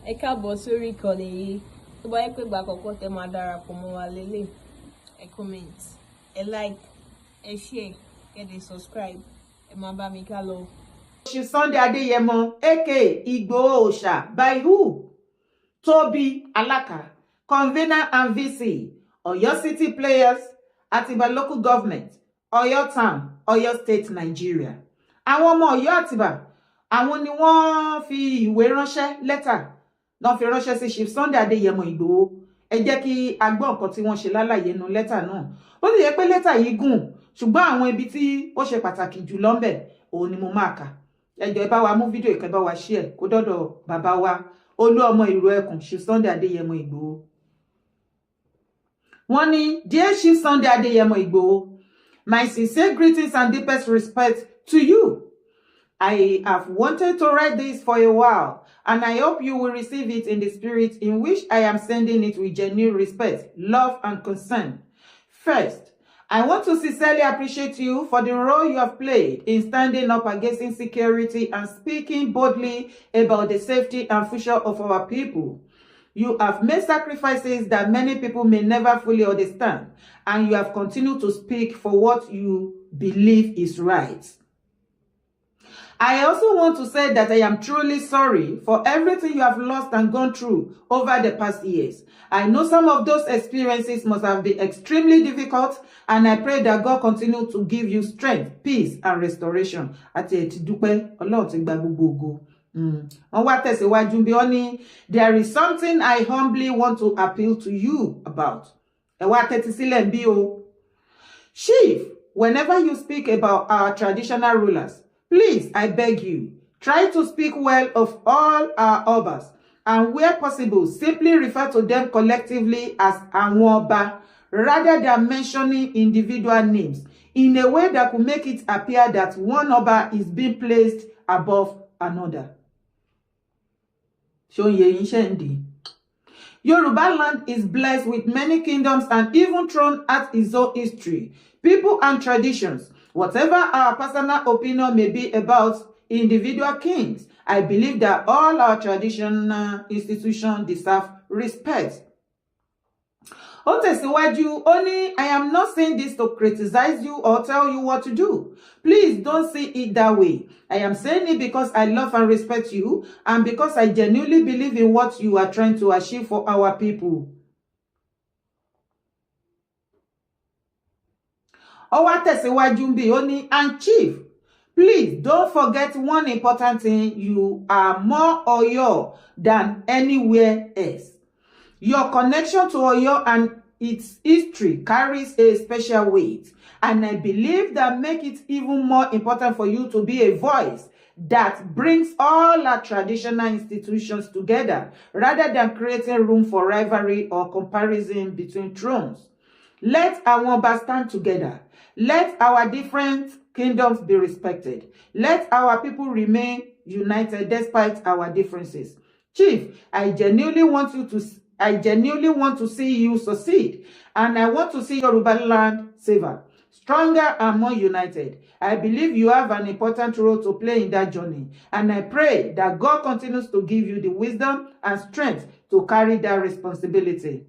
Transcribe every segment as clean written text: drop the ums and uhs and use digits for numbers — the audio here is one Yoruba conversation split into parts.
Ẹ káàbọ̀ sórí ìkànnì yìí. Tó bá yẹ pé ìgbà àkọ́kọ́ tẹ́ máa darapọ̀ mọ́ wa lélẹ̀, ẹ comment, ẹ like, ẹ share, ẹ dẹ̀ subscribe. Ẹ máa bá mi ká lọ. Chief Sunday Adeyemo, aka Igboho Oòṣà, by who? Tobi Alaka, convener and VC, Oyo City Players, Atiba Local Government, Oyo Town, Oyo State, Nigeria. Àwọn ọmọ Ọ̀yọ́ Àtìbà, àwọn ni wọ́n fi ìwé ránṣẹ́ lẹ́tà náà fi ránṣẹ́ sí Chief Sunday Adeyemo Igboho. Ẹ jẹ́ kí a gbọ́ nǹkan tí wọ́n ṣe lálàyé nínú lẹ́tà náà. Ó sì yẹ pé lẹ́tà yìí gùn, ṣùgbọ́n àwọn ibi tí ó ṣe pàtàkì jù lọ ńbẹ̀ òun ni mo máa kà. Ẹ jọ̀ọ́ ẹ bá wa mú fídíò ìkẹ́ bá wa share kó dọ́dọ̀ bàbá wa Olú ọmọ Ìró Ẹkùn Chief Sunday Adeyemo Igboho. Wọ́n ní, Dear Chief Sunday Adeyemo Igboho, my sincere greetings and deepest respect to you. I have wanted to write this for a while, and I hope you will receive it in the spirit in which I am sending it with genuine respect, love, and concern. First, I want to sincerely appreciate you for the role you have played in standing up against insecurity and speaking boldly about the safety and future of our people. You have made sacrifices that many people may never fully understand, and you have continued to speak for what you believe is right. I also want to say that I am truly sorry for everything you have lost and gone through over the past years. I know some of those experiences must have been extremely difficult, and I pray that God continue to give you strength, peace, and restoration. Àti ti dúpẹ́, Ọlọ́run ti gba gbogbo ògo. Wọ́n wá tẹ̀síwájú bí wọ́n ní, there is something I humbly want to appeal to you about. Ẹ wá tẹ́tí sílẹ̀ bí o. Chief, whenever you speak about our traditional rulers, please, I beg you, try to speak well of all our obas, and where possible, simply refer to them collectively as àwọn ọba, rather than mentioning individual names, in a way that could make it appear that one oba is being placed above another. Yoruba land is blessed with many kingdoms and even thrown at its own history, people and traditions. Whatever our personal opinion may be about individual kings, I believe that all our traditional institutions deserve respect. Ó tẹ̀síwájú, ó ní, I am not saying this to criticize you or tell you what to do. Please don't see it that way. I am saying it because I love and respect you, and because I genuinely believe in what you are trying to achieve for our people. Ó wá tẹ̀síwájú bí ó ní, and Chief, please don't forget one important thing. You are more Oyo than anywhere else. Your connection to Oyo and its history carries a special weight, and I believe that makes it even more important for you to be a voice that brings all our traditional institutions together, rather than creating room for rivalry or comparison between thrones. Let our Oba stand together. Let our different kingdoms be respected. Let our people remain united despite our differences. Chief, I genuinely want to see you succeed, and I want to see Yoruba land safer, stronger, and more united. I believe you have an important role to play in that journey, and I pray that God continues to give you the wisdom and strength to carry that responsibility.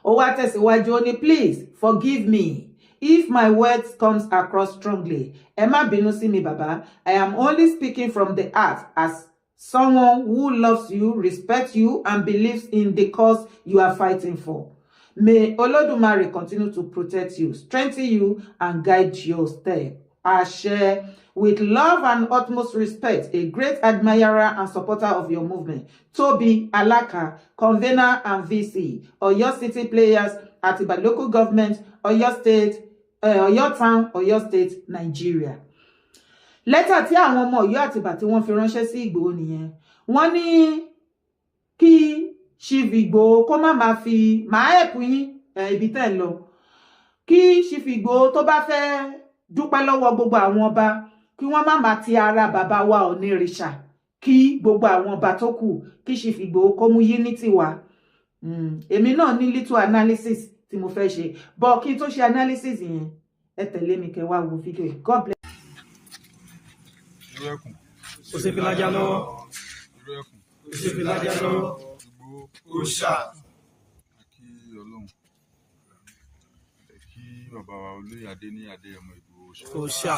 Ó wá tẹ̀síwájú, ó ní, please forgive me if my words comes across strongly. Ẹ má bínú sí mi, Baba. I am only speaking from the heart as someone who loves you, respects you, and believes in the cause you are fighting for. May Olódùmarè continue to protect you, strengthen you, and guide your step. I share with love and utmost respect, a great admirer and supporter of your movement, Tobi Alaka, convener and VC, Oyo City Players, Atiba Local Government, Oyo State, Oyo Town, Oyo State, Nigeria. Lẹ́tà tí àwọn ọmọ Ọ̀yọ́ Àtìbà tí wọ́n fi ránṣẹ́ sí Ìgbòho nìyẹn. Wọ́n ní kí Chief Igboho kó má máa fi máa ẹ̀pù yín ibi tẹ́ ń lọ. Kí Chief Igboho tó bá fẹ́ dúpẹ́ lọ́wọ́ gbogbo àwọn ọba, kí wọ́n má máa ti ara bàbá wa Ọ̀nìrìṣà, kí gbogbo àwọn ọba tó kù, kí Chief Igboho kó mú unity wá. Èmi náà ní little analysis tí mo fẹ́ ṣe, but kí n tó ṣe analysis yẹn, ẹ tẹ̀lé mi kẹ́ wá wo fídíò yìí. God bless. Ó ṣe fi lájà lọ́wọ́. Òòṣà. Kí Ọlọ́run kí bàbá wa olóyè Adéníyì Adéyẹmọ Ìgbòho Òòṣà.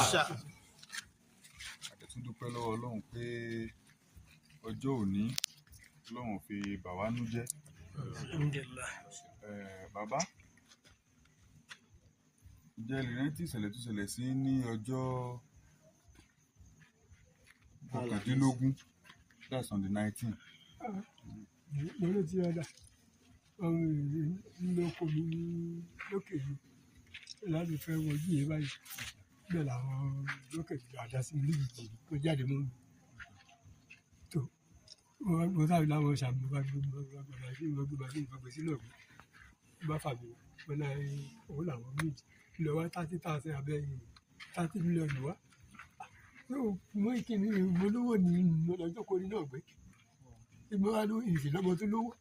Àtẹ̀tún dúpẹ́ lọ́wọ́ Ọlọ́run pé ọjọ́ òní Ọlọ́run fi bà wá nú jẹ́. Bàbá ǹjẹ́ lè rántí ìṣẹ̀lẹ̀ tó ṣẹlẹ̀ sí ní ọjọ́ 19 that's on the 19th. Mo ló ti ọ̀dà nínú oko mi ní lókè mi láti fẹ́ wọjú yẹn báyìí bẹ́ẹ̀ làwọn lókè mi àdá sí ilé ìjì tó jáde mọ́ mi tó mo sáré láwọn ṣàmì bá gbé sínú ọ̀gbìn bá fà mí wọn náà òun làwọn méjì lọ wá 30,000 abẹ́yìn 30 mílíọ̀nù wá mo ìkíni mo lówó ní lọ́jọ́ kórìí náà gbé ìmọ̀ wa ló ìsìn lọ́mọ tó lówó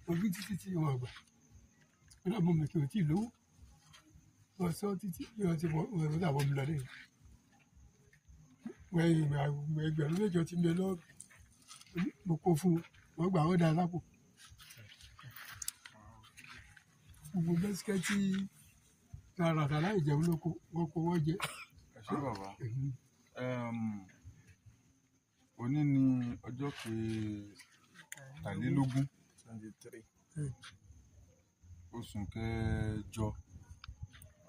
ojú títí tí wọn gbà wọn náà mọ̀ mi kí o tí ì lówó wọn sọ títí bí wọn ti wọn náà wọ́n mi lọ lẹ́yìn wọ́n ẹgbẹ̀rún 8 ti mẹ́ lọ́ọ̀bì mo kó fún wọn gbà wọ́n dá lápò gbogbo bẹ́sikẹ́tì tààrà tààrà ìjẹun lóko wọn kó wọ́n jẹ. Ẹ ṣé bàbá. Òní ni ọjọ́ kẹtàlélógún oṣù kẹjọ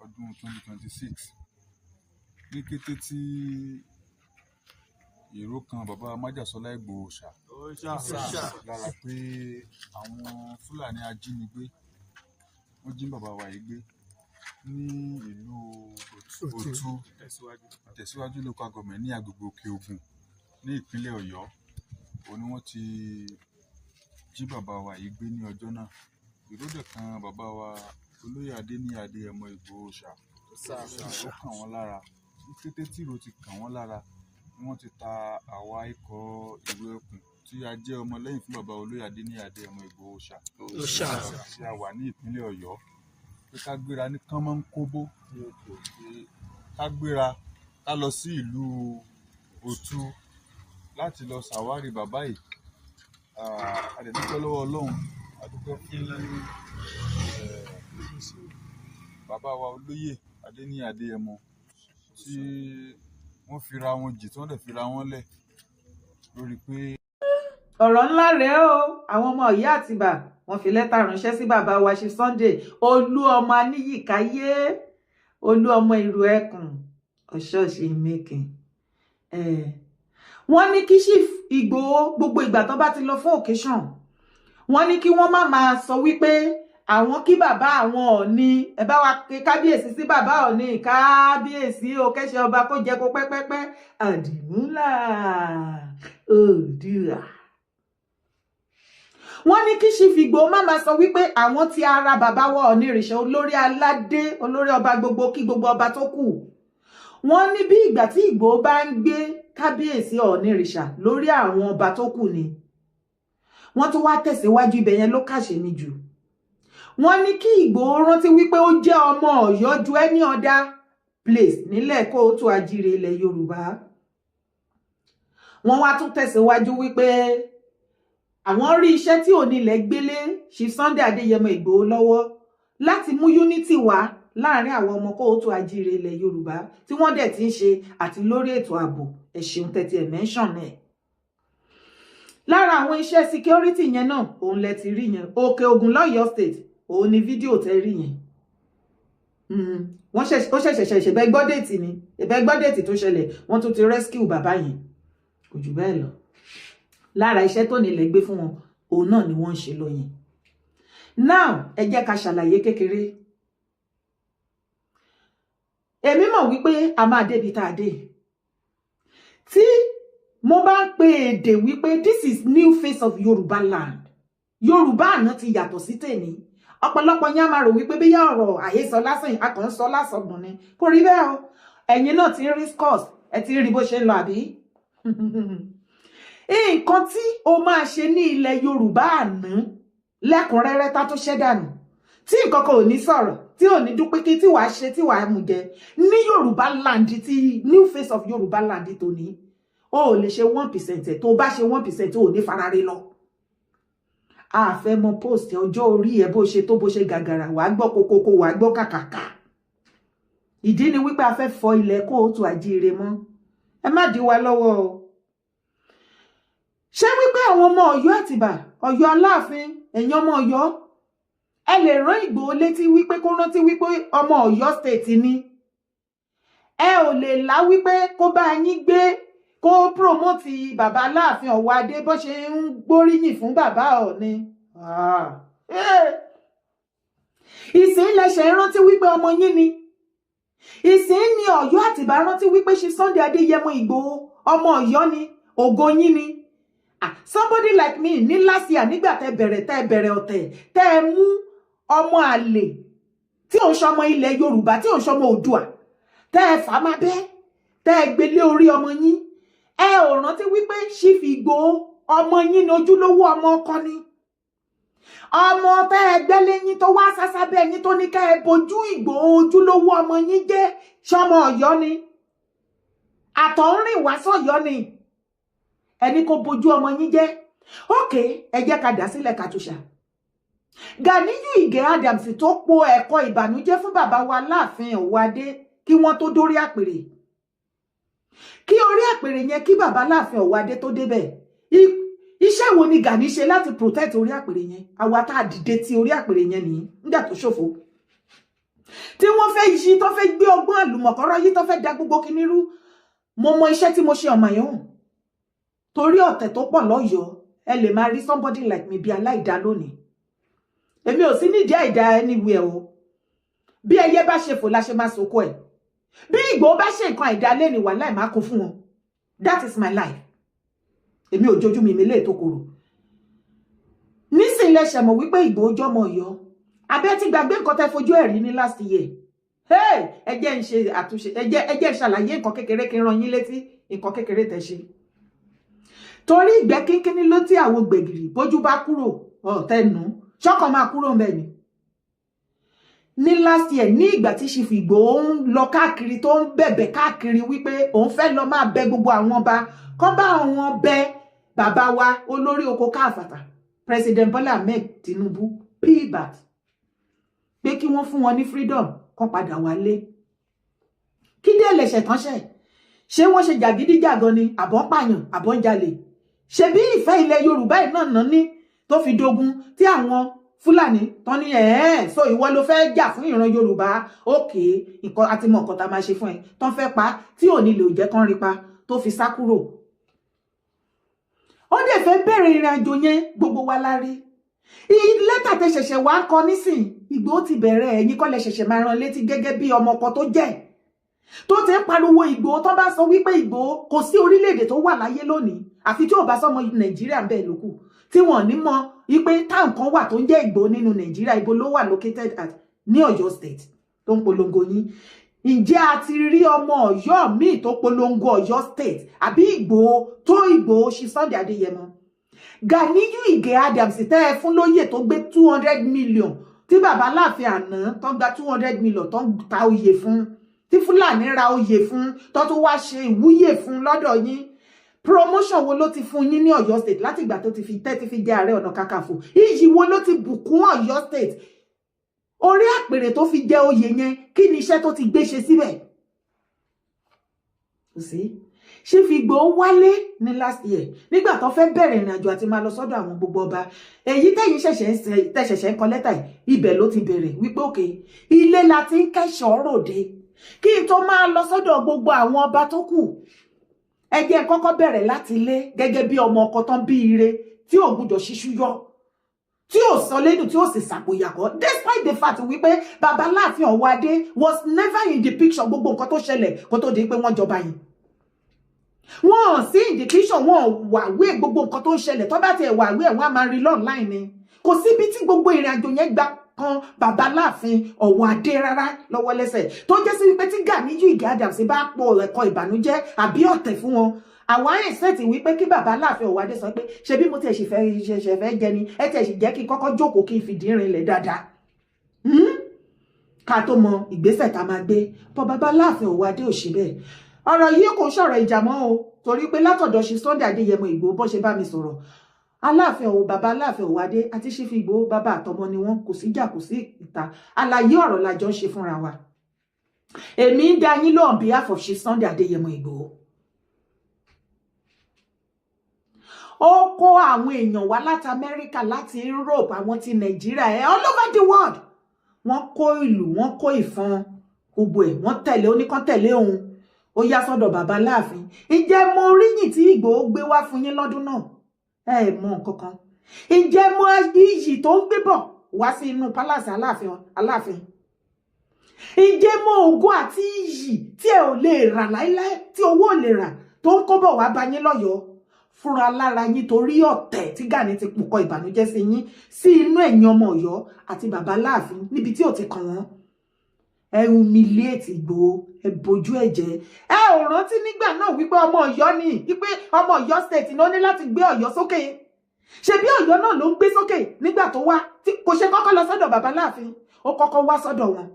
ọdún 2026 ní kété tí èrò kan bàbá Májàsọ́lá Ìgbòho Òòṣà lára pé àwọn Fúlàní ajínigbé wọ́n jí bàbá wa yìí gbé ní ìlú Òtú Tẹ̀síwájú local government ní agbègbè Òkè Ògùn ní ìpínlẹ̀ Ọ̀yọ́. Òun ni wọ́n ti jí bàbá wa yìí gbé ní ọjọ́ náà. Ìró dẹ̀ kan bàbá wa olóyè Adéníyì Adéyẹmọ Ìgbòho Òòṣà ó kàn wọ́n lára. Ní kété tí ìró ti kàn wọ́n lára ni wọ́n ti ta àwa ikọ̀ ìlú ẹkùn tí a jẹ́ ọmọlẹ́yìn fún bàbá olóyè Adéníyì Adéyẹmọ Ìgbòho Òòṣà tí a wà ní ìpínlẹ̀ Ọ̀yọ́ pé ká gbéra ní kánmọ́nkóbó ká gbéra ká lọ sí ìlú Òtú láti lọ ṣàwárí bàbá yìí. A dẹ̀ dúpẹ́ lọ́wọ́ Ọlọ́run, a dúpẹ́ fún bàbá wa olóyè Adéníyì Adéyẹmọ tí wọ́n fira wọn jì tí wọ́n dẹ̀ fira wọn lẹ̀ lórí pé. ọ̀rọ̀ ńlá rèé o, àwọn ọmọ Ìyá Àtìbà wọ́n fi lẹ́tà ránṣẹ́ sí bàbá wa Chief Sunday Olú ọmọ Aníyìkáyé Olú ọmọ Ìrù Ẹkùn ọ̀ṣọ́ọ̀ṣì mẹ́kìn. Wọ́n ní kí Chief Ìgbòho gbogbo ìgbà tó bá ti lọ fún occasion wọ́n ní kí wọ́n má máa sọ wípé àwọn kí bàbá àwọn Ọọ̀ni ẹ bá wa ké kábíyèsí sí bàbá Ọọ̀ni kábíyèsí o kẹ́sẹ̀ ọba kó jẹ kó pẹ́pẹ́pẹ́ àdìmúlà Oòduà. Wọ́n ní kí Chief Ìgbòho má máa sọ wípé àwọn ti ara bàbá wa Ọọ̀ni ìrìṣà olórí aládé olórí ọba gbogbo kí gbogbo ọba tó kù. Wọ́n ní bí ìgbà tí Ìgbòho bá ń gbé kábíyèsí Ọọ̀ni ìrìṣà lórí àwọn ọba tó kù ni. Wọ́n tún wá tẹ̀síwájú ibẹ̀ yẹn ló kàṣe mi jù. Wọ́n ní kí Ìgbòho rántí wípé ó jẹ́ ọmọ Ọ̀yọ́ ju any other place nílẹ̀ kóòtù àjíire ilẹ̀ Yorùbá. Wọ́n wá tún tẹ̀síwájú wípé àwọn rí iṣẹ́ tí onílẹ̀ gbélé Chief Sunday Adéyẹmọ Ìgbòho lọ́wọ́ láti mú unity wá láàrin àwọn ọmọ kóòtù àjíire ilẹ̀ Yorùbá tí wọ́n dẹ̀ ti ń ṣe àti lórí ètò ààbò ẹ ṣeun tẹ́tí ẹ̀ mention ẹ̀. Lára àwọn iṣẹ́ security yẹn náà òun lẹ ti rí yẹn Òkè Ògùn lọ́yọ́ state òun ni fídíò tẹ́ rí yẹn. Wọ́n ṣẹ̀ṣẹ̀ bẹ́ gbọ́ déètì ni ẹ̀bẹ́ gbọ́ déètì tó ṣẹlẹ̀ wọ́n tún ti rescue bàbá yẹn kò jù bẹ́ẹ̀ lọ. Lára iṣẹ́ tó nílẹ̀ gbé fún wọn òun náà ni wọ́n ń ṣe lọ yẹn. Now ẹ jẹ́ ká ṣàlàyé kékeré. Èmi mọ̀ wípé a máa débi tá a dé. Tí mo bá ń pe èdè wípé this is new face of Yorùbá land. Yorùbá àná ti yàtọ̀ sí tèmi. Ọ̀pọ̀lọpọ̀ yín á máa rò wípé bí yá ọ̀rọ̀ àhesọ lásán akàn sọ lásọgbọ̀n ni. Kò rí bẹ́ẹ̀ o. Ẹ̀yin náà ti rí scores, ẹ ti rí bó ṣe ń lọ àbí? Nǹkan tí o máa ṣe ní ilẹ̀ Yorùbá àná lẹ́kùnrẹ́rẹ́ tá tó ṣẹ́ dànù. Tí nǹkan kan ò ní sọ̀rọ̀, tí ò ní dúpẹ́ tí wàá ṣe tí wàá mú jẹ ní Yorùbá land tí new face of Yorùbá land tòní. o lè ṣe 1% tó bá ṣe 1% ò ní farare lọ. A fẹ́ mọ post ọjọ́ orí ẹ bó ṣe tó bó ṣe gàgàrà wàá gbọ́ kokoko wàá gbọ́ kàkàkà. Ìdí ni wípé a fẹ́ fọ ilẹ̀ kóòtù àjíire mọ́. Ẹ má dí wa lọ́wọ́ o. Ṣé wípé àwọn ọmọ Ọ̀yọ́ Àtìbà, Ọ̀yọ́ Aláàfin, ẹ̀yin ọmọ Ọ̀yọ́, ẹ lè rán Ìgbòho létí wípé kó rántí wípé ọmọ Ọ̀yọ́ state ni. Ẹ ò lè lá wípé kó bá yín gbé kó promote bàbá Aláàfin Ọ̀wọ̀ Adé bó ṣe ń gbóríyìn fún bàbá Ọọ̀ni. Ìsìn lẹ̀ṣẹ̀ rántí wípé ọmọ yín ni. Ìsìn ni Ọ̀yọ́ Àtìbà rántí wípé ṣe Sunday Adéyẹmọ Ìgbòho ọmọ Ọ̀yọ́ ni, ògo yín ni. Somebody like me ní last year nígbà tẹ́ bẹ̀rẹ̀ ọ̀tẹ̀ tẹ́ mú ọmọ àlè tí ò ń ṣọmọ ilẹ̀ Yorùbá tí ò ń ṣọmọ Oòduà tẹ́ fà má bẹ́ tẹ́ gbélé orí ọmọ yín. Ẹ ò rántí wípé Chief Ìgbòho ọmọ yín ní ojúlówó ọmọ ọkọ ni. Ọmọ tẹ́ gbẹ́lé yín tó wá sásá bẹ́ yín tó ní ká ẹ bojú Ìgbòho ojúlówó ọmọ yín jẹ́ ṣọmọ Ọ̀yọ́ ni. Àtọ̀húnrìn wá sọ́yọ́ ni. Ẹni kó bojú ọmọ yín jẹ́. Okay, ẹ jẹ́ ká dá sílẹ̀ ká túṣà. Ganiyu Ige Adams tó po ẹ̀kọ́ ìbànújẹ́ fún bàbá wa Láàfin Ọ̀wọ̀ Adé kí wọ́n tó dórí àpèrè. Kí orí àpèrè yẹn kí bàbá Láàfin Ọ̀wọ̀ Adé tó débẹ̀. Iṣẹ́ wo ni Gani ṣe láti protect orí àpèrè yẹn? Àwa tá dìde ti orí àpèrè yẹn nìyí nígbà tó ṣòfò. Tí wọ́n fẹ́ yí tó fẹ́ gbé ọgbọ́n àlùmọ̀kọ́rọ́ yí tó fẹ́ da gbogbo kinní rú. Mo mọ iṣẹ́ tí mo ṣe on my own. Torí ọ̀tẹ̀ tó pọ̀ lọ́yọ̀ọ́, ẹ lè máa rí somebody like me bí aláìdá lónìí. Èmi ò sí nídìí àìdá anywhere o. Bí ẹyẹ bá ṣe fò la ṣe máa sòkò ẹ̀. Bí Ìgbòho bá ṣe nǹkan àìdá lẹ́ni wà láì máa kó fún wọn. That is my life. Èmi ò jojú mi lè tó korò. Nísìnyí lẹ ṣe mọ̀ wípé Ìgbòho jọmọ Ọ̀yọ́. Abẹ́ ti gbàgbé nǹkan tẹ́ fojú ẹ̀rí ní last year. Hey, ẹ jẹ́ ń ṣe àtúnṣe, ẹ jẹ́ ṣàlàyé nǹkan kékeré kí n rán yín létí nǹkan kékeré tẹ́ ṣe. Torí ìgbẹ́ kínkínní ló tí àwọn gbẹ̀gìrì bójú bá kúrò ọ̀tẹ́nu ṣọ́kàn máa kúrò ń bẹ̀ ni. Ní last year ní ìgbà tí Chief Ìgbòho ń lọ káàkiri tó ń bẹ̀bẹ̀ káàkiri wípé òun fẹ́ lọ máa bẹ gbogbo àwọn ọba kọ́ bá àwọn bẹ bàbá wa olórí oko káàfàtà President Bola Ahmed Tinubu pbat pé kí wọ́n fún wọn ní freedom kọ́ padà wálé. Kí dé lè ṣẹ̀tánṣẹ̀? Ṣé wọ́n ṣe jàgídíjàgan ni àbọ̀ pààyàn àbọ̀ ń jalè? Ṣebí ìfẹ́ ilẹ̀ Yorùbá náà ní tó fi dogun tí àwọn Fúlàní tán ní so ìwọ ló fẹ́ jà fún ìran Yorùbá. Okay, nǹkan àti mọ̀ nǹkan tá máa ṣe fún ẹ tán fẹ́ pa tí ò ní lè jẹ́ kán rí pa tó fi sá kúrò. Ó dẹ̀ fẹ́ bẹ̀rẹ̀ ìrìn àjò yẹn gbogbo wa lárí. Lẹ́tà tẹ́ ṣẹ̀ṣẹ̀ wá kọ nísìn Ìgbòho ti bẹ̀rẹ̀ ẹ̀yin kọ́ lẹ ṣẹ̀ṣẹ̀ máa rán létí gẹ́gẹ́ bí ọmọ ọkọ tó jẹ́ tó ti ń pariwo Ìgbòho tó bá sọ wípé Ìgbòho kò sí orílẹ̀-èdè tó wà láyé lónìí àfi tí ò bá sọmọ Nàìjíríà bẹ́ẹ̀ lókù tí wọ́n ní mọ̀ wípé táwọn kan wà tó ń jẹ́ Ìgbòho nínú Nàìjíríà ibo ló wà located at ní Ọ̀yọ́ state tó ń polongo yín. Ǹjẹ́ a ti rí ọmọ Ọ̀yọ́ míì tó polongo Ọ̀yọ́ state àbí Ìgbòho tó Ìgbòho ṣe Sunday Adéyẹmọ? Ganiyu Ige Adams tẹ́ ẹ fún lóyè tó gbé 200 million tí bàbá Láàfin àná tó gba 200 million tó ń ta oyè fún tí Fúlàní ra oyè fún tó tún wá ṣe ìwúyè fún lọ́dọ̀ yín. Promotion wo ló ti fún yín ní Ọ̀yọ́ state láti ìgbà tó ti fi jẹ́ Ààrẹ Ọ̀nà Kakanfò? Iyì wo ló ti bùkún Ọ̀yọ́ state? Orí àpèrè tó fi jẹ oyè yẹn kí ni iṣẹ́ tó ti gbé ṣe síbẹ̀? Kò sí. Chief Ìgbòho wálé ní last year nígbà tó fẹ́ bẹ̀rẹ̀ ìrìn àjò àti máa lọ sọ́dọ̀ àwọn gbogbo ọba. Èyí tẹ́yìn ṣẹ̀ṣẹ̀ ń kọ lẹ́tà yìí ibẹ̀ ló ti bẹ̀rẹ̀ wípé òkè ilé la ti ń kẹ́ṣọ̀ọ́ ròde kí n tó máa lọ sọ́dọ̀ gbogbo àwọn ọba tó kù. Ẹ jẹ́ kọ́kọ́ bẹ̀rẹ̀ láti ilé gẹ́gẹ́ bí ọmọ ọkọ tán bí ire tí ò gbúdọ̀ ṣíṣú yọ tí ò sọ lẹ́nu tí ò sì sàpòyàkọ́ despite the fact wípé bàbá Láàfin Ọ̀wọ̀ Adé was never in the picture gbogbo nǹkan tó ṣẹlẹ̀ kó tó di pé wọ́n jọba yìí. Wọ́n sí in the picture wọ́n wàwé gbogbo nǹkan tó ń ṣẹlẹ̀ tó bá tiẹ̀ wàwé ẹ̀ wọ́n á máa rí online ni. Kò síbi tí gbogbo ìrìn àjò yẹn gbà kan bàbá Láàfin Ọ̀wọ̀ Adé rárá lọ́wọ́ lẹ́sẹ̀ tó jẹ́ sí wípé tí Ganiyu Ige Adams bá pọ̀ ẹ̀kọ́ ìbànújẹ́ àbí ọ̀tẹ̀ fún wọn àwọn àìsẹ́ẹ̀tì wípé kí bàbá Láàfin Ọ̀wọ̀ Adé sọ pé ṣe bí mo tiẹ̀ sì fẹ́ jẹ ni ẹ tiẹ̀ sì jẹ́ kí n kọ́kọ́ jókòó kí n fìdí rinlẹ̀ dáadáa ká tó mọ ìgbésẹ̀ tá máa gbé bọ́ bàbá Láàfin Ọ̀wọ̀ Adé ò ṣe bẹ́ẹ̀ ọ̀rọ̀ yìí kò sọ̀rọ̀ ìjà mọ́ o torí pé látọ̀dọ̀ ṣe Sunday Adéyẹmọ Ìgbòho bó ṣe bá mi sọ̀rọ̀ Aláàfin o bàbá Aláàfin Òwádé àti Chief Ìgbòho bàbá àtọmọ ni wọ́n kò síjà kò sí ìta àlàyé ọ̀rọ̀ la jọ ń ṣe fúnra wa èmi ń dá yín lọ on behalf of ṣe Sunday Adéyẹmọ Ìgbòho ó kó àwọn èèyàn wá láti Amẹ́ríkà láti Europe àwọn ti Nàìjíríà all over the world wọ́n kó ìlú wọ́n kó ìfọn gbogbo ẹ̀ wọ́n tẹ̀lé oníkan tẹ̀lé òun ó yá sọ́dọ̀ bàbá Aláàfin ǹjẹ́ mo ríyìn tí Ìgbòho gbé wá fún yín lọ́dún náà ẹ mọ nǹkan kan ǹjẹ́ mo iyì tó ń gbé bọ̀ wá sí inú palace Aláàfin ǹjẹ́ mo ògo àti iyì tí ẹ ò lè rà láíláí tí owó ò lè rà tó ń kó bọ̀ wá bá yín lọ́yọ̀ọ́ fúnra lára yín torí ọ̀tẹ̀ tí Gani ti pùkọ ìbànújẹ́ sí yín sí inú ẹ̀yin ọmọ Ọ̀yọ́ àti bàbá Aláàfin níbi tí ò ti kàn wọ́n ẹ humiliate Ìgbòho ẹ bojú ẹ̀jẹ̀ ẹ ò rántí nígbà náà wípé ọmọ Ọ̀yọ́ ni wípé ọmọ Ọ̀yọ́ state ni ó ní láti gbé Ọ̀yọ́ sókè ṣebí Ọ̀yọ́ náà ló ń gbé sókè nígbà tó wá tí kò ṣe kọ́kọ́ lọ sọ́dọ̀ bàbá Aláàfin ó kọ́kọ́ wá sọ́dọ̀ wọn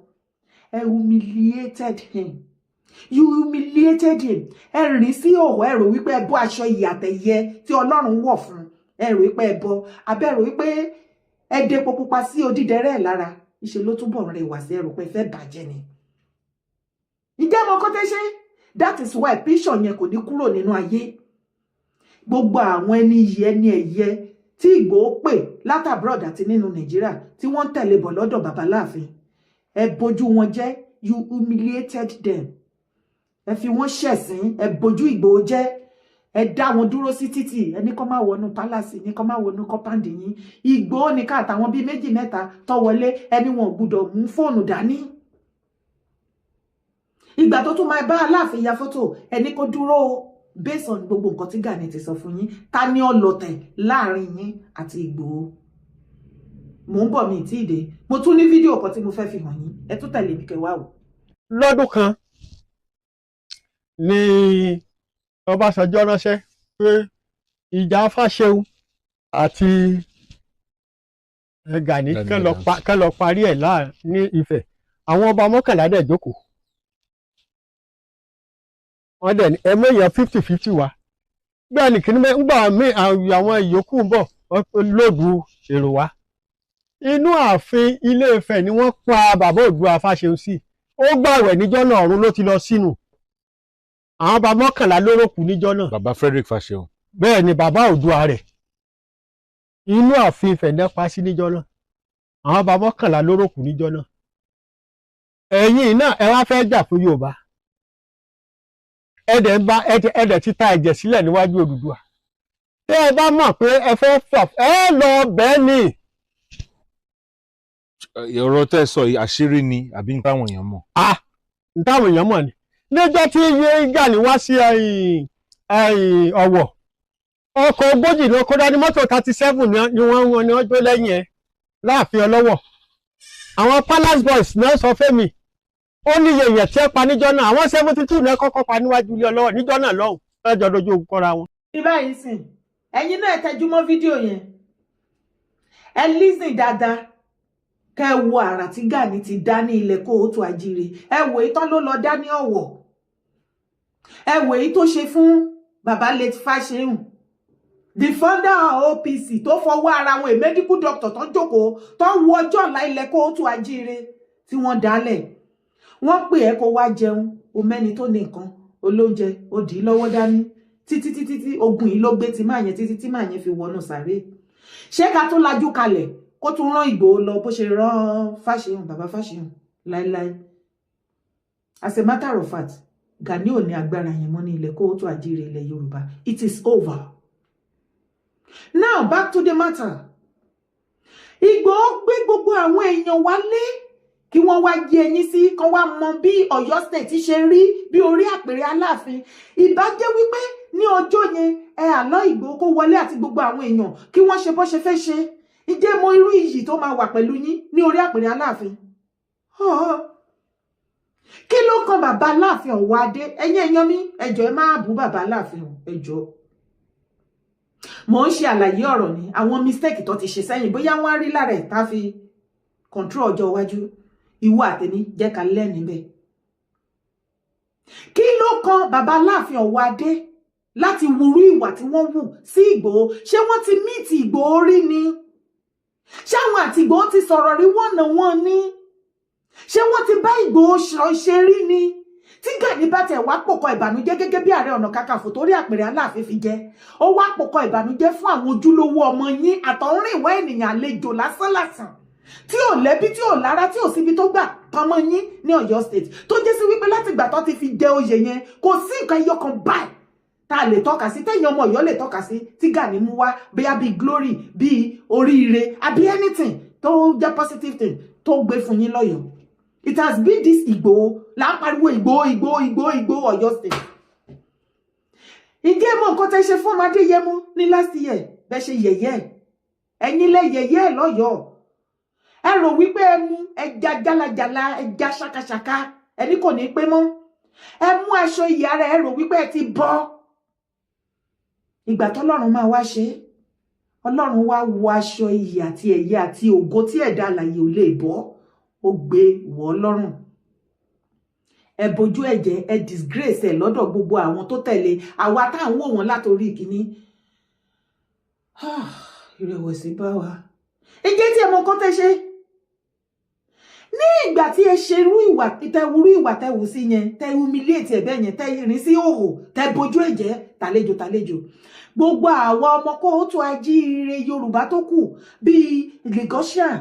ẹ humiliated him you humiliated him ẹ rìn sí òwò ẹ rò wípé ẹ bọ́ aṣọ ìyàtẹ̀yẹ tí Ọlọ́run wọ̀ fún ẹ rò wípé ẹ bọ́ abẹ́ rò wípé ẹ dé epo pupa sí odídẹrẹ́ lára ìṣe ló túbọ̀ rẹwà sí ẹ rò pé ẹ fẹ́ bàjẹ́ ni ìjẹ́ mọ kó tẹ́ ṣe that is why picture yẹn kò ní kúrò nínú ayé gbogbo àwọn ẹni yìí ẹni ẹ̀yẹ tí Ìgbòho pè látàbúrọ̀dà àti nínú Nàìjíríà tí wọ́n ń tẹ̀lé bọ̀ lọ́dọ̀ bàbá Aláàfin ẹ bójú wọn jẹ́ you humiliated them ẹ fi wọ́n ṣẹ̀sín ẹ bójú Ìgbòho jẹ́ ẹ dá wọn dúró sí títì ẹni kọ́ máa wọnú pálásì ní kọ́ máa wọnú kọ́páǹdì yín Ìgbòho ní káàtà wọn bíi méjì mẹ́ta tó wọlé ẹni wọn ò gbúdọ̀ mú fóònù dání ìgbà tó tún máa bá Aláàfin ya fọ́tò ẹni kó dúró based on gbogbo nǹkan tí Gani ti sọ fún yín ta ni ọlọ̀tẹ̀ láàrin yín àti Ìgbòho mò ń bọ̀ mi tí ìdè mo tún ní fídíò kan tí mo fẹ́ fi hàn yín ẹ tún tẹ̀lé mi kẹwàá wò. lọ́dún kan ni Ọbásanjọ́ ránṣẹ́ pé ìjà Fáṣẹ̀hùn àti Gani kán lọ parí ẹ̀ ní Ifẹ̀ àwọn ọba mọ́kànlá dẹ̀ jókòó wọ́n dẹ̀ ní ẹmọ èèyàn 50-50 wá bẹ́ẹ̀ ni kìíní gbà mí àwọn ìyókù ń bọ̀ wọ́n lòdù èrò wá inú ààfin Ilé Ifẹ̀ ni wọ́n pa bàbá Oòduà Fáṣẹ̀hùn sí ó gbàwẹ̀ níjọ́ náà ọ̀run ló ti lọ sínú àwọn ọba mọ́kànlá ló ròkù níjọ́ náà bàbá Frederick Fáṣẹ̀hùn bẹ́ẹ̀ ni bàbá Oòduà rẹ̀ inú ààfin Ifẹ̀ náà pa sí níjọ́ náà àwọn ọba mọ́kànlá ló ròkù níjọ́ náà ẹ̀yin náà ẹ wá fẹ́ jà fún Yorùbá ẹ̀dẹ̀ ti ta ẹ̀jẹ̀ sílẹ̀ níwájú Odùduwà tẹ́ ẹ bá mọ̀ pé ẹ fẹ́ fà ẹ lọ bẹ́ẹ̀ ni. ọ̀rọ̀ tẹ́ sọ yìí àṣírí ni àbí n táwọn èèyàn mọ̀. n táwọn èèyàn mọ̀ ni níjọ́ tí Gani wá sí Ọ̀wọ̀ ọkọ̀ 40 ló kó dání mọ́tò 37 ni wọ́n jó lẹ́yìn ẹ̀ láàfin Ọlọ́wọ̀ àwọn Palace Boys náà sọ fẹ́mi ó ní yẹ̀yẹ̀ tí ẹ pa níjọ́ náà àwọn 72 náà kọ́kọ́ pa níwájú ilé Ọlọ́wọ̀ níjọ́ náà lọ́hùn lọ́jọ́ dojú ogun kọ́ra wọn. ní báyìí sìn ẹ̀yin náà tẹjú mọ́ fídíò yẹn ẹ lísìn dáadáa kẹ́ wo àrà tí Gani ti dá ní ilẹ̀ Kóòtù Àjíire ẹ wò ìtàn ló lọ dá ní Ọ̀wọ̀ ẹ wò èyí tó ṣe fún bàbá late Fáṣẹ̀hùn the founder of OPC tó fọwọ́ ara wọn a medical doctor tó jókòó tó wo ọjọ́ ọ̀la ilẹ̀ Kóòtù Àjíire tí wọ́n dálẹ̀ wọ́n pè ẹ́ kó wá jẹun o mẹ́ni tó ní nǹkan olóúnjẹ ó dì í lọ́wọ́ dání títí ogun yìí ló gbé tí máa yẹn títí tí máa yẹn fi wọnú sàré ṣé ká tún lajú kalẹ̀ kó tún rán Ìgbòho lọ bó ṣe rán Fáṣẹ̀hùn bàbá Fáṣẹ̀hùn láéláé as a matter of fact Gani ò ní agbára yẹn mọ́ ní ilẹ̀ Kóòtù Àjíire ilẹ̀ Yorùbá it is over. Now back to the matter. Ìgbòho gbé gbogbo àwọn èèyàn wálé kí wọ́n wá jẹ ẹyin sí kán wá mọ bí Ọ̀yọ́ state ṣe rí bí orí àpèrè Aláàfin ìbá jẹ́ wípé ní ọjọ́ yẹn ẹ àlọ́ Ìgbòho kó wọlé àti gbogbo àwọn èèyàn kí wọ́n ṣe bó ṣe fẹ́ ṣe ìjẹ́ mọ irú iyì tó máa wà pẹ̀lú yín ní orí àpèrè Aláàfin. Kí ló kan bàbá Aláàfin Ọ̀wọ̀ Adé ẹ̀yin èèyàn mi ẹjọ́ ẹ máa bú bàbá Aláàfin ẹjọ́ mo ń ṣe àlàyé ọ̀rọ̀ ni àwọn mistake tó ti ṣe sẹ́yìn bóyá wọ́n á rí lára ẹ̀ tá fi control ọjọ́ iwájú ìwọ àtẹ̀mí jẹ́ ká lẹ́ni bẹ́ẹ̀ Kí ló kan bàbá Aláàfin Ọ̀wọ́adé láti wúrú ìwà tí wọ́n wù sí Ìgbòho? Ṣé wọ́n ti míìtì Ìgbòho rí ni? Ṣé àwọn àti Ìgbòho ti sọ̀rọ̀ rí wọ́n ní? Ṣé wọ́n ti bá Ìgbòho ṣe rí ni? Tí Gani bá tẹ̀ wá pòkọ ìbànújẹ́ gẹ́gẹ́ bí Ààrẹ Ọ̀nà Kakanfò torí àpèrè Aláàfin fi jẹ, ó wá pòkọ ìbànújẹ́ fún àwọn ojúlówó ọmọ yín àtọ̀húnrìnwá ènìyàn àlejò lásán tí ò lẹ́bí tí ò lára tí ò síbi tó gbà pamọ yín ní Ọ̀yọ́ state, tó jẹ́ sí wípé láti ìgbà tó ti fi jẹ oyè yẹn kò sí nǹkan ẹyọ kan báyìí tá a lè tọ́ka sí, tẹ́yìn ọmọ Ọ̀yọ́ lè tọ́ka sí tí Gani mú wá bóyá bíi glory bíi oríire àbí anything tó jẹ́ positive thing tó gbé fún yín lọ́yọ̀ọ́. It has been this Ìgbòho là ń pariwo Ìgbòho Ọ̀yọ́ state. Ìdí ẹ̀mọ́ nǹkan tẹ́ ṣe fún Adéyẹmọ ní last year bẹ́ẹ̀ ṣe yẹ̀yẹ́ ẹ̀yin lẹ yẹ̀yẹ́ lọ́yọ̀ọ́. Ẹ rò wípé ẹ mú ẹja jálajàla ẹja ṣàkàṣàkà ẹni kò ní pé mọ́. Ẹ mú aṣọ ìyá rẹ̀ ẹ rò wípé ẹ ti bọ́. Ìgbà tọ́lọ́run máa wá ṣe, Ọlọ́run wá wọ aṣọ ìyè àti ẹ̀yẹ àti ògo tí ẹ̀dá alààyè ò lè bọ́, ó gbé wọ̀ lọ́rùn. Ẹ bojú ẹ̀jẹ̀ ẹ disgrace ẹ lọ́dọ̀ gbogbo àwọn tó tẹ̀lé àwa tá à ń wò wọ́n látorí ìkíní. Ìrẹ̀wẹ̀sì bá wa. Ìjẹ́ tí ẹ mọ nǹkan tẹ́ ṣe. Ní ìgbà tí ẹ ṣe irú ìwà tẹ́wù sí yẹn, tẹ́ humiliate ẹ̀bẹ̀ yẹn, tẹ́ rìn sí òhò, tẹ́ bojú ẹ̀jẹ̀ tàlejò. Gbogbo àwọn ọmọ kóòtù ajíire Yorùbá tó kù bíi Lagosian,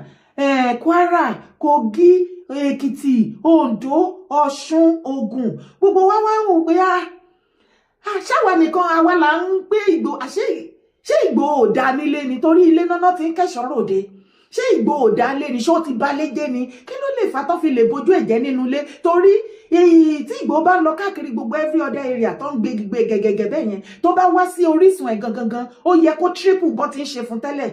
Kwara, Kogi, Èkìtì, Ondo, Ọ̀ṣun, Ògùn, gbogbo wa wá wò pé ṣáwa nìkan àwa là ń gbé Ìgbòho, ṣé Ìgbòho ò dá nílé nítorí ilé náà ti ń kẹ́ṣọ́ ròde? Ṣé Ìgbòho ò dá nílé ni? Ṣé ó ti bá lé jẹ́ ni? Kí ló lè fà tó fi lè bojú ẹ̀jẹ̀ nínú ilé? Torí tí Ìgbòho bá lọ káàkiri gbogbo every other area tó ń gbé gẹ́gẹ́gẹ́ bẹ́ẹ̀ yẹn, tó bá wá sí orísun ẹ̀ gangan, ó yẹ kó triple bó ti ń ṣe fún tẹ́lẹ̀.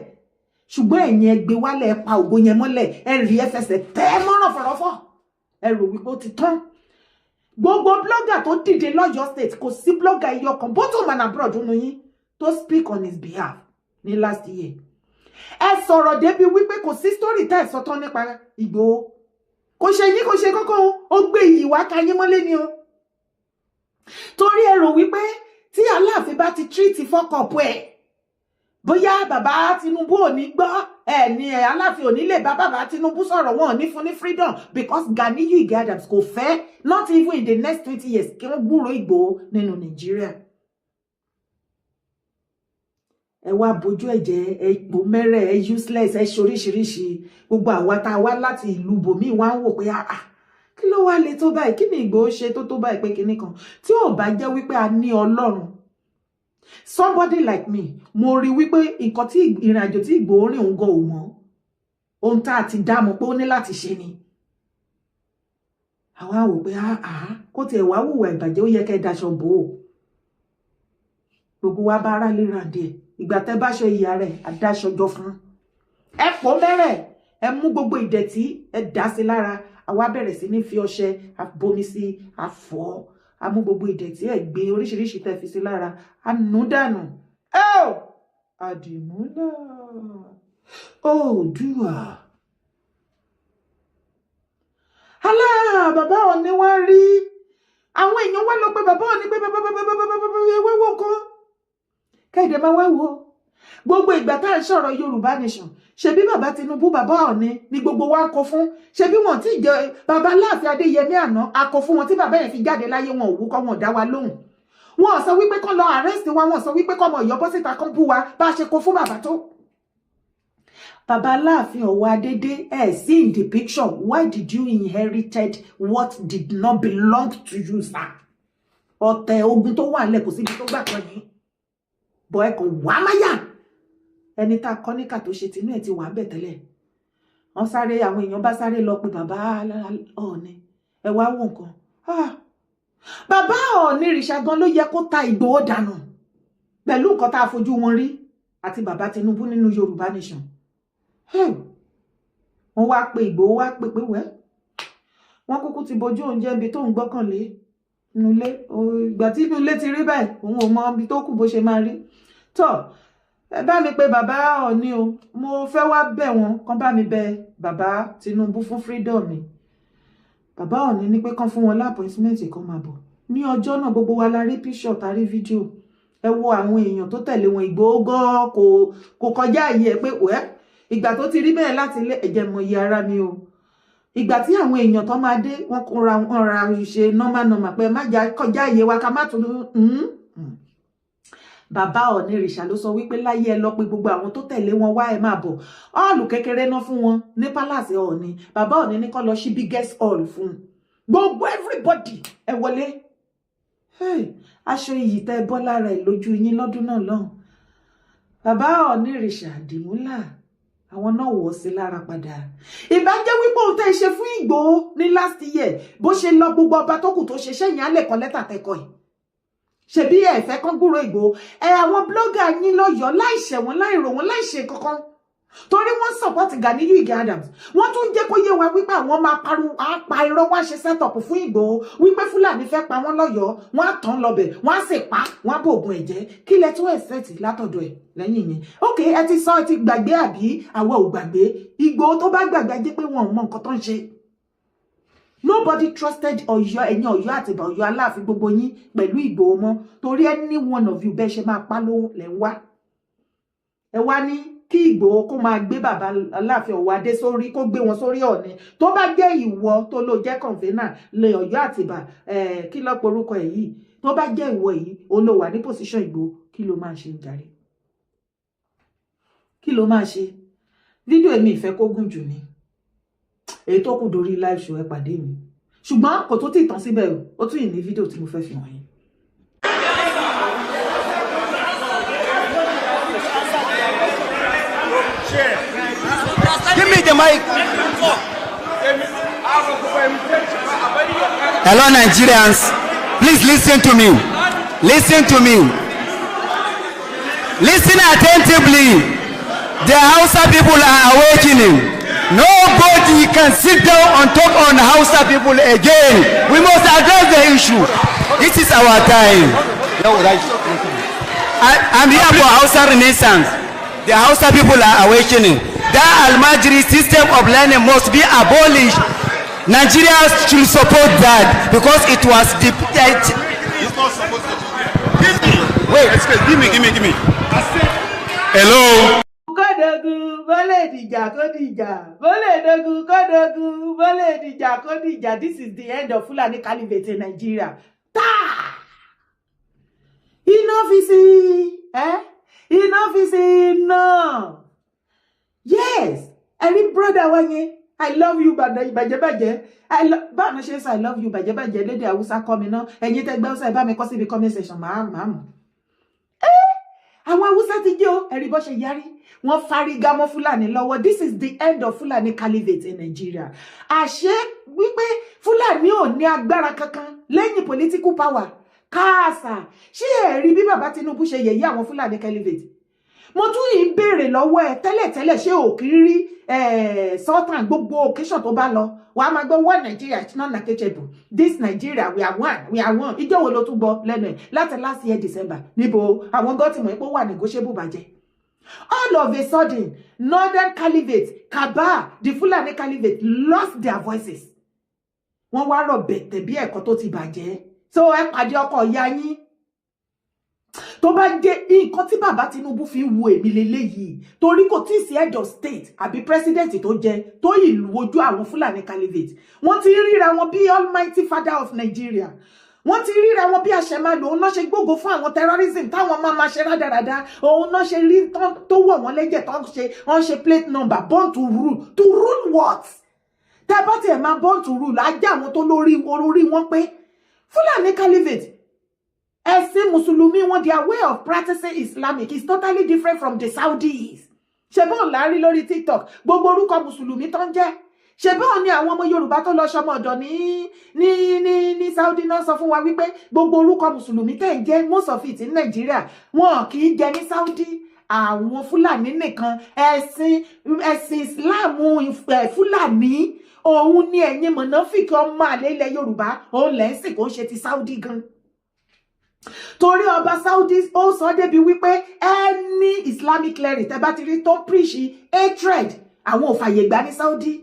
Ṣùgbọ́n ẹ̀yin ẹ gbé wálẹ̀ ẹ pa ògo yẹn mọ́lẹ̀, ẹ rí ẹ fẹsẹ̀ tẹ́ mọ́ràn fọ̀rọ̀fọ̀, ẹ rò wípé ó ti tán. Gbogbo blogger tó dìde lọ́yọ́ state kò sí blogger ẹyọ kan both home and abroad nínú yín tó speak on his behalf ní last year. Ẹ sọ̀rọ̀ débi wípé kò sí story tá ẹ sọ tán nípa Ìgbòho. Kò ṣe yín kò ṣe kókó ó gbé iyì wá ka yín mọ́lé ni o. Torí ẹ rò wípé tí Aláàfin bá ti treat fọ́kọ̀pù ẹ̀, bóyá bàbá Tinubu ò ní gbọ́ ní Aláàfin ò ní lè bá bàbá Tinubu sọ̀rọ̀, wọn ò ní fún ní freedom because Ganiyu Ige Adams kò fẹ́ not even in the next 20 years kí wọ́n gbúrò Ìgbòho nínú Nàìjíríà. Ẹ wá bojú ẹ̀jẹ̀ ẹ ipò mẹ́rẹ̀ ẹ useless ẹ ṣoríṣiríṣi, gbogbo àwa tá a wá láti ìlú bòmí wá ń wò pé kí ló wá le tó báyìí, kí ni Ìgbòho ṣe tó báyìí pé kinní kan tí ò bá jẹ́ wípé a ní Ọlọ́run. Somebody like me, mo rí wípé nǹkan tí ìrìnàjò tí Ìgbòho rìn òun gan ò mọ̀, ohun tá a ti dá mọ̀ pé ó ní láti ṣe ni. Àwa wò pé kó tiẹ̀ wá wùwà ìbàjẹ́ ó yẹ kẹ́ daṣọ bò ó. Gbogbo wa bá ara lè ràn díẹ̀, ìgbà tẹ́ bá ṣọ ìyá rẹ̀ àdáṣọjọ fún. Ẹ pò mẹ́rẹ̀, ẹ mú gbogbo ìdẹ̀tí ẹ dá sí lára, àwa bẹ̀rẹ̀ sí ní fi ọṣẹ abomi sí àfọ̀. A mú gbogbo ìdẹ̀tí ẹ̀ gbé oríṣiríṣi tẹ́ fi sí lára, a nù dànù. Àdìmúlà Oòduà. Bàbá Ọọ̀ni wá rí àwọn èèyàn wá lọ pé bàbá Ọọ̀ni pé wẹ́wọ́ kan kẹ́ẹ̀dẹ̀ máa wá wo gbogbo ìgbà tá à ń sọ̀rọ̀ Yorùbá nation. Ṣebí bàbá Tinubu bàbá Ọọ̀ni ni gbogbo wa kọ fún? Ṣebí wọn tí jẹ bàbá Aláàfin Adéyẹmí àná a kọ fún wọn tí bàbá yẹn fi jáde láyé, wọn ò wú kọ́ wọn dá wa lóhùn. Wọn sọ wípé kán lọ arrest wa, wọn sọ wípé kọ́mọ Ọ̀yọ́ bọ́ síta kán bú wa bá ṣe kọ fún bàbá tó. Bàbá Aláàfin Ọ̀wọ́adé see in the picture. Why did you inherited what did not belong to you, sir? Ọ̀tẹ̀ ogun tó wà nílẹ̀ kò síbi tó gbà kan yín. Bọ̀ ẹ kàn wá máyà. Ẹni tá a kọ́ níkà tó ṣe tinú ẹ̀ ti wà ń bẹ̀ tẹ́lẹ̀. Wọ́n sáré àwọn èèyàn bá sáré lọ pé bàbá Ọọ̀ni ẹ wá wò nǹkan. Bàbá Ọọ̀ni rìṣà gan ló yẹ kó ta Ìgbòho dànù pẹ̀lú nǹkan tá a fojú wọn rí àti bàbá Tinubu nínú Yorùbá nation. Wọ́n wá pé Ìgbòho wá pé wẹ́ wọ́n kúkú ti bojú oúnjẹ ibi tó ń gbọ́kànlé inú ilé. Ìgbà tí inú ilé ti rí báyìí òun ò mọ ibi tó kù bó ṣe máa rí. Tọ́ ẹ bá mi pé bàbá Ọọ̀ni o, mo fẹ́ wá bẹ̀ wọ́n kán bá mi bẹ̀ bàbá Tinubu fún freedom mi. Bàbá Ọọ̀ni ní pé kán fún wọn lápọ̀ìsímẹ́ǹtì kan máa bọ̀. ní ọjọ́ náà gbogbo wa la rí picture tá rí fídíò ẹ wo àwọn èèyàn tó tẹ̀lé wọn Ìgbòho gan kò kọjá àyè ẹ pé ìgbà tó ti rí bẹ́ẹ̀ láti ilé ẹ̀jẹ̀ mọ iye ara mi o ìgbà tí àwọn èèyàn tó máa dé wọn ra ṣe normal pé má kọjá àyè wa ká má tún bàbá Ọ̀nìrìṣà ló sọ wípé láyé ẹ lọ pé gbogbo àwọn tó tẹ̀lé wọn wá ẹ máa bọ̀ ọ́ọ̀lù kékeré náà fún wọn ní pálàsì Ọ̀ọ̀ni bàbá Ọ̀ọ̀ni ní kó lọ sí biggest hall fún gbogbo everybody ẹ wọlé aṣọ iyì tẹ bọ́ lára ẹ lójú yín lọ́dún náà lọ́hùn bàbá Ọ̀nìrìṣà Àdìmúlà àwọn náà wọ̀ sí lára padà ìbájẹ́ wípé òun tẹ́ ṣe fún Ìgbòho ní last year bó ṣe lọ gbogbo ọba tó kù tó ṣe ṣẹ́yìn alẹ́ kan lẹ́tà tẹ́kọ̀ọ́ ẹ̀ ṣebí ẹ fẹ́ kán gbúrò Ìgbòho àwọn blogger yín lọ́yọ̀ọ́ láìṣẹ̀ wọn láìrò wọn láìṣe kankan torí wọ́n support Ganiyu Ige Adams wọ́n tún jẹ́ kó yé wa wípé àwọn máa pa irọ́ wá ṣe setup fún Ìgbòho wípé Fúlàní fẹ́ pa wọ́n lọ́yọ̀ọ́ wọ́n á tàn lọ́bẹ̀ wọ́n á sì pa wọ́n á bògùn ẹ̀jẹ̀ kí lẹ tún expect látọ̀dọ̀ ẹ̀ lẹ́yìn yẹn ok ẹ ti sọ ẹ ti gbàgbé àbí àwa ò gbàgbé Ìgbòho tó bá gbàgbé jẹ́ pé wọn ò mọ nǹkan tó ń ṣe nobody trusted Ọ̀yọ́ ẹ̀yin Ọ̀yọ́ Àtìbà Ọ̀yọ́ Aláàfin gbogbo yín pẹ̀lú Ìgbòho mọ́ torí any one of you bẹ́ẹ̀ ṣe máa pa lóhùn lẹ́ ń wá ẹ wá ní kí Ìgbòho kó máa gbé bàbá Aláàfin Ọ̀wọ̀ Adé sórí kó gbé wọn sórí Ọ̀ọ̀ni tó bá jẹ́ ìwọ tó ló jẹ́ convener lè Ọ̀yọ́ Àtìbà kí ló porúkọ ẹ̀ yìí tó bá jẹ́ ìwọ yìí ó ló wà ní position Ìgbòho kí ló máa ṣe jàre kí ló máa ṣe fídíò èmi ìfẹ́ kó gùn jù ni èyí tó kù dórí live show ẹ pàdé mi ṣùgbọ́n kò tó tí tán síbẹ̀ ó tún yìí ní fídíò tí mo fẹ́ fi hàn yín. Give me the mic. Hello, Nigerians. Please listen to me. Listen to me. Listen attentively. The Hausa people are awakening. Nobody can sit down and talk on Hausa people again. We must address the issue. This is our time. I'm here for Hausa Renaissance. The Hausa people are awakening. That Almajiri system of learning must be abolished. Nigerians should support that because it was defeated. It's not supposed to be. Wait, Give me. Hello. Kódógún bọ́lẹ̀ dìjà kó dìjà bọ́lẹ̀ dógún kódógún bọ́lẹ̀ dìjà kó dìjà. This is the end of Fulani Caliphate in Nigeria. Enough is enough. Yes, every brother wa yẹn I love you bàjẹ́bàjẹ́ báwo ṣe sọ I love you bàjẹ́bàjẹ́ lédè Haúsá kọ́ mi náà ẹ̀yin tẹ́gbẹ́ Haúsá ẹ̀ bá mi kọ́ síbi comment section máa mọ̀. Àwọn Haúsá ti jẹ́ o ẹ̀rí bó ṣe yarí wọ́n fárígá mọ́ Fúlàní lọ́wọ́. This is the end of Fulani Caliphate in Nigeria. Àṣé wípé Fúlàní ò ní agbára kankan lẹ́yìn political power káàsà ṣé ẹ̀rí bí bàbá Tinubu ṣe yẹ̀yẹ́ àwọn Fulani Caliphate. Mo tún yìí ń béèrè lọ́wọ́ ẹ tẹ́lẹ̀tẹ́lẹ̀ ṣé ò kí rí Sultan gbogbo occasion tó bá lọ wàá máa gbọ́ one Nigeria it's not negotiable this Nigeria we are one ìjọ wo ló tún gbọ́ lẹ́nu ẹ̀ láti last year December níbo àwọn gọ́tì mọ̀ pé ó wà negotiable bàjẹ́. All of a sudden Northern Caliphate Kaba the Fulani Caliphate lost their voices. Wọ́n wá rọ̀ bẹ̀tẹ̀ bí ẹ̀kọ́ tó ti bàjẹ́ so ẹ pàdé ọkọ̀ ìyá yín. Tó bá jẹ́ nǹkan tí bàbá Tinubu fi wo èmi leléyìí torí kò tí sí head of state àbí president tó jẹ́ tó ìlú ojú àwọn Fulani Caliphate. Wọ́n ti ríra wọn bí almighty father of Nigeria. Wọ́n ti ríra wọn bí àṣẹmáàlú òun náà ṣe gbógo fún àwọn terrorism táwọn máa ṣe rádaràda òun náà ṣe rí tó wọ̀ wọ́n lẹ́jẹ̀ tó wọ́n ṣe plate number born to rule what? Tẹ́ bá tiẹ̀ máa born to rule ajá àwọn tó lórí wọn pé Fulani Caliphate ẹ̀sìn mùsùlùmí wọn their way of practicing Islamic is totally different from the Saudis. Ṣé bọ́ọ̀ lárí lórí TikTok gbogbo orúkọ mùsùlùmí tó ń jẹ́ ṣé bọ́ọ̀ ni àwọn ọmọ Yorùbá tó lọ ṣọmọ ọ̀dọ̀ ní Saudi náà sọ fún wa wípé gbogbo orúkọ mùsùlùmí tẹ̀ ń jẹ́ most of it ní Nàìjíríà wọn kì í jẹ ní Saudi àwọn Fúlàní nìkan ẹ̀sìn Islam Fúlàní òun ni ẹ̀yin mọ̀nàfíkì ọmọ àlè ilẹ̀ Yorùbá òun lẹ́sìn kò ń ṣe ti Saudi gan. Torí ọba Saudi ó sọ débi wípé any Islamic cleric tẹ́ bá ti rí tó preach hatred àwọn ò fàyè gbà ní Saudi.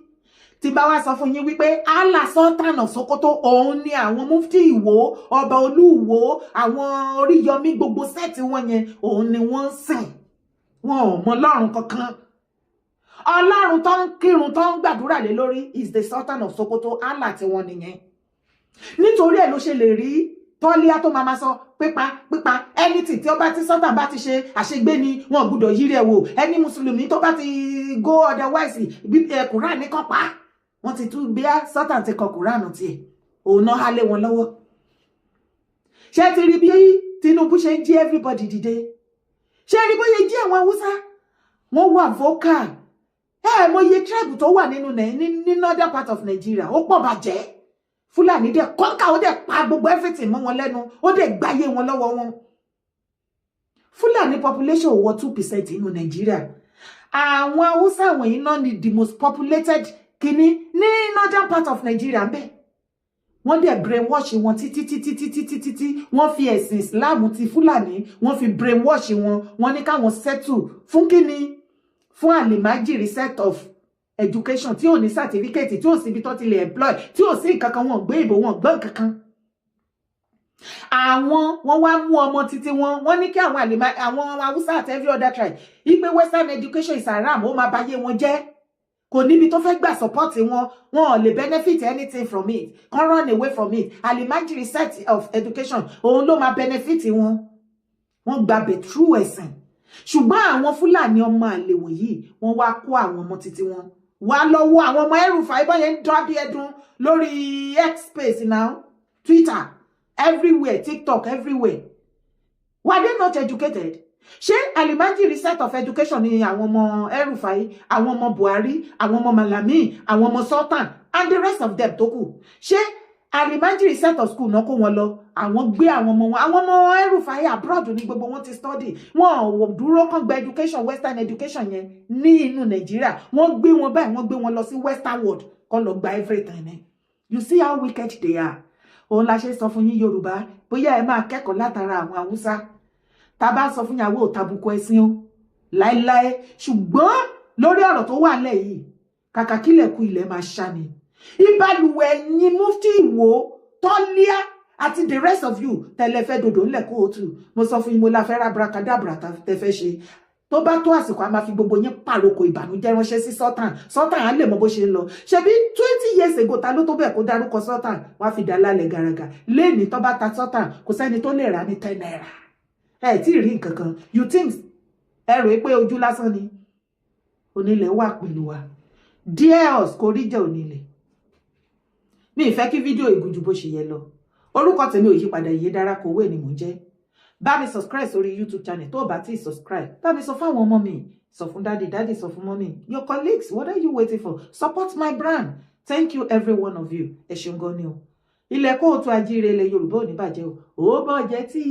tí bá wá sọ fún yín wípé Allah Sultan of Sokoto òun ni àwọn mufti Ìwó, ọba Olúwo, àwọn Oríyọmí, gbogbo sẹ́ẹ̀tì wọn yẹn òun ni wọ́n ń sìn. Wọn ò mọ Ọlọ́run kankan. Ọlọ́run tó ń kírun tó ń gbàdúrà lé lórí is the Sultan of Sokoto. Allah tí wọ́n nìyẹn. Nítorí ẹ̀ ló ṣe lè rí Tọ́líà tó máa sọ pípa anything tí ó bá ti Sultan bá ti ṣe àṣegbé ni wọn gbọ́dọ̀ yí rẹ̀ wò. Ẹni mùsùlùmí tó bá ti go otherwise Quran ní kan pa. Wọ́n ti tún bí Sultan ti kọ Quran tiẹ̀. Òun náà há lé wọn lọ́wọ́. Ṣé ti rí bí Tinubu ṣe ń jí everybody dìde? Ṣé rí bóyá jí àwọn Haúsá? Wọ́n wà vocal. Mo ye tribe tó wà nínú ní northern part of Nigeria. Ó pọ̀ bàjẹ́. Fúlàní dẹ̀ kọ́ńkà ó dẹ̀ pa gbogbo everything mọ́ wọn lẹ́nu. Ó dẹ̀ gbáyé wọn lọ́wọ́ wọn. Fúlàní population wọ 2% nínú Nigeria. Àwọn Haúsá wọ̀nyí náà ni the most populated kini ní northern part of Nigeria ńbẹ̀. Wọ́n dẹ̀ brainwash wọn títí. Wọ́n fi ẹ̀sìn Islam ti Fúlàní, wọ́n fi brainwash wọn. Wọ́n ní káwọn settle fún kíni? Fún Alimajiri set of education tí ò ní certificate, tí ò sí ibi tó ti lè employ, tí ò sí nǹkan kan, wọn gbé ìbò, wọn gbọ́n kankan. Àwọn wọ́n wá mú ọmọ títí wọ́n ní kí àwọn Hausa àti every other tribe ipe western education is haram, ó máa bayé wọn jẹ́. Kò níbi tó fẹ́ gbà support wọn ò lè benefit anything from it, can run away from it. Alimajiri set of education òun ló máa benefit wọn. Wọ́n gba bẹ̀ true ẹ̀sìn. Ṣùgbọ́n àwọn Fúlàní ọmọ àlè wọ̀nyí wọ́n wá kó àwọn ọmọ títí wọn wá lọ́wọ́ àwọn ọmọ El-Rufai ìbọn yẹn dán bí ẹdun lórí X space now, Twitter, everywhere, TikTok, everywhere. Were they not educated? Ṣé Alimajiri set of education ni àwọn ọmọ El-Rufai, àwọn ọmọ Buhari, àwọn ọmọ Malami, àwọn ọmọ Sultan and the rest of them tó kù? Ṣé Alimajiri set of school náà kó wọn lọ? Àwọn gbé àwọn ọmọ El-Rufai abroad ní gbogbo wọn ti study. Wọn ò dúró kàn gba education, western education yẹn ní inú Nigeria. Wọ́n gbé wọn báyìí, wọ́n gbé wọn lọ sí western world kàn lọ gba everything. You see how wicked they are. Òun la ṣe sọ fún yín Yorùbá, bóyá ẹ máa kẹ́kọ̀ọ́ látara àwọn Haúsá. Tá bá sọ fún yàwó tàbùkù ẹ̀sìn o láíláí, ṣùgbọ́n lórí ọ̀rọ̀ tó wà nílẹ̀ yìí kàkà kílẹ̀kùn ilẹ̀ máa ṣá ni. Ìbálùwẹ̀ yín mufti Ìwó, Tọ́líà àti the rest of you tẹ́lẹ̀ fẹ́ dodo ńlẹ̀ kó o tù. Mo sọ fún yín mo la fẹ́ ra bracadabra tẹ́ fẹ́ ṣe. Tó bá tó àsìkò a máa fi gbogbo yín pàrokò ìbànújẹ́ ránṣẹ́ sí Sultan. Sultan á lè mọ bó ṣe ń lọ. Ṣebí 20 years ago ta ló tó bẹ́ẹ̀ kó dárúkọ Sultan wá fi dá lálẹ́ gàràgà. Léèní tó bá ta Sultan kò sẹ́ni tó lè rà ní 10 naira. Ẹ tí rí nǹkan kan. You think ẹ rò pé ojú lásán ni? Onílẹ̀ wà pẹ̀lú wa. Dear us kò rí jẹ́ onílẹ̀. Mi ìfẹ́ kí fídíò ìgùjù bó ṣe yẹ lọ. Orúkọ tèmi ò yípadà, Ìyèdára Kòwé ni mò ń jẹ́. Bá mi subscribe sórí YouTube channel tó bá ti subscribe. Bá mi sọ fún àwọn ọmọ mi, sọ fún daddy sọ fún mommy. Your colleagues, what are you waiting for? Support my brand. Thank you every one of you. Ẹ ṣeun gan ni o. Ilẹ̀ Kóòtù Àjíire ilẹ̀ Yorùbá ò ní bàjẹ́ o. Ó bọ̀ jẹ́ tí